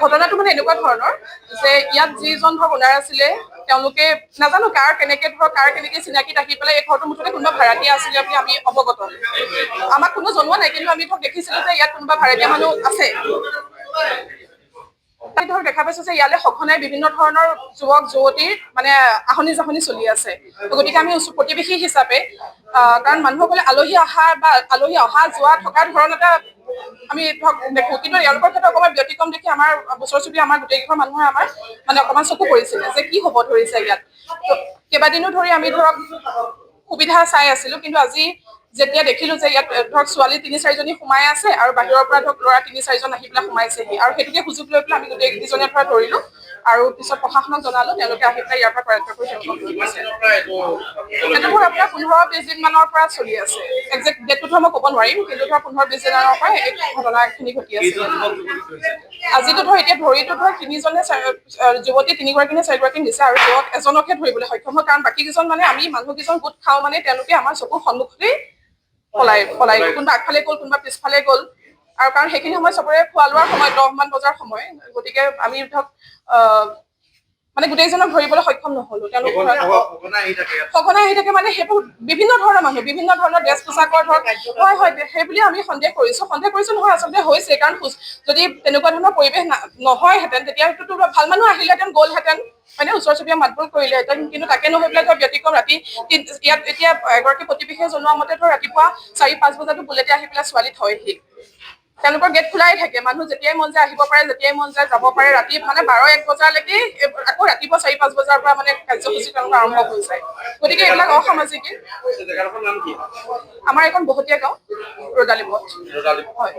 ঘটনাটো মানে এনেকুৱা ধৰণৰ যে ইয়াত যিজন ধৰক ওনাৰ আছিলে তেওঁলোকে নাজানো কাৰ কেনেকে চিনাকিত আহি পেলাই এই ঘৰটোৰ মুঠতে কোনোবা ভাড়াতীয়া আছিলে বুলি আমি অৱগত। আমাক কোনো জনোৱা নাই, কিন্তু আমি ধৰক দেখিছিলো যে ইয়াত কোনোবা ভাড়াতীয়া মানুহ আছে। ধৰক দেখা পাইছো যে ইয়ালৈ সঘনাই বিভিন্ন ধৰণৰ যুৱক যুৱতীৰ মানে আহনি জাহনি চলি আছে। গতিকে আমি প্ৰতিবেশী হিচাপে কাৰণ মানুহসকলে আলহী অহা যোৱা থকাৰ ধৰণ এটা আমি ধৰক দেখো, কিন্তু এওঁলোকৰ ক্ষেত্ৰত অকণমান ব্যতিক্ৰম দেখি আমাৰ ওচৰ চুবুৰীয়া আমাৰ গোটেইকেইঘৰ মানুহে আমাৰ মানে অকণমান চকু পৰিছিলে যে কি হ'ব ধৰিছে ইয়াত। কেইবাদিনো ধৰি আমি ধৰক সুবিধা চাই আছিলো, কিন্তু আজি যেতিয়া দেখিলো যে ইয়াত ধৰক ছোৱালী ৩-৪জনী সোমাই আছে আৰু বাহিৰৰ পৰা ধৰক ল'ৰা 3-4জন আহি পেলাই সোমাইছেহি, আৰু সেইটোকে সুযোগ লৈ পেলাই আমি গোটেইকেইজনে ধৰা ধৰিলো আৰু পিছত প্ৰশাসনক জনালো। তেওঁলোকে আহি পেলাই ইয়াৰ পৰা কৰায়ত্ব কৰি তেওঁলোকক লৈ গৈছে। সেইটো মোৰ আপোনাৰ 15-20 দিন মানৰ পৰা চলি আছে। একজেক্ট ডেটটো ধৰক মই ক'ব নোৱাৰিম, কিন্তু ধৰক 15-20 দিনৰ পৰা এই ঘটনাখিনি ঘটি আছে। আজিতো ধৰ এতিয়া ধৰিতো ধৰ 3জনে যুৱতী 3গৰাকী নে 4গৰাকী নিছে আৰু যুৱক এজনকহে ধৰিবলৈ সক্ষম হয়, কাৰণ বাকী কেইজন মানে আমি মানুহকেইজন গোট খাওঁ মানে তেওঁলোকে আমাৰ চকুৰ সন্মুখতেই পলাই কোনোবা আগফালে গ'ল, কোনোবা পিছফালে গ'ল। আৰু কাৰণ সেইখিনি সময় চবৰে খোৱা লোৱাৰ সময় 10মান বজাৰ সময়, গতিকে আমি ধৰক মানে গোটেইজনক ধৰিবলৈ সক্ষম নহলো। তেওঁলোক সঘনাই আহি থাকে মানে সেইবোৰ বিভিন্ন ধৰণৰ মানুহ, বিভিন্ন ধৰণৰ ড্ৰেছ পোছাকৰ ধৰক হয় সেইবুলি আমি সন্দেহ কৰিছো নহয়, আচলতে হৈছে। কাৰণ যদি তেনেকুৱা ধৰণৰ পৰিৱেশ নহয়হেঁতেন তেতিয়াতো ভাল মানুহ আহিলেহেঁতেন, গ'লহেঁতেন হয়নে, ওচৰ চুবুৰীয়া মাতবোল কৰিলেহেঁতেন, কিন্তু তাকে নহৈ পেলাই ধৰক ব্যতিক্ৰম ৰাতি ইয়াত এতিয়া এগৰাকী প্ৰতিবেশীয়ে জনোৱা মতে ধৰক ৰাতিপুৱা 4-5 বজাতো বুলেটে আহি পেলাই ছোৱালী থয়হি। তেওঁলোকৰ গেট খোলাই থাকে, মানুহ যেতিয়াই মন যায় আহিব পাৰে, যেতিয়াই মন যায় যাব পাৰে। ৰাতি মানে 12-1 বজালৈকে আকৌ ৰাতিপুৱা 4-5 বজাৰ পৰা মানে কাৰ্যসূচী তেওঁলোকৰ আৰম্ভ হৈ যায়। গতিকে এইবিলাক অসামাজিক। আমাৰ এখন বহতীয়া গাঁও ৰদালি পথ। হয়।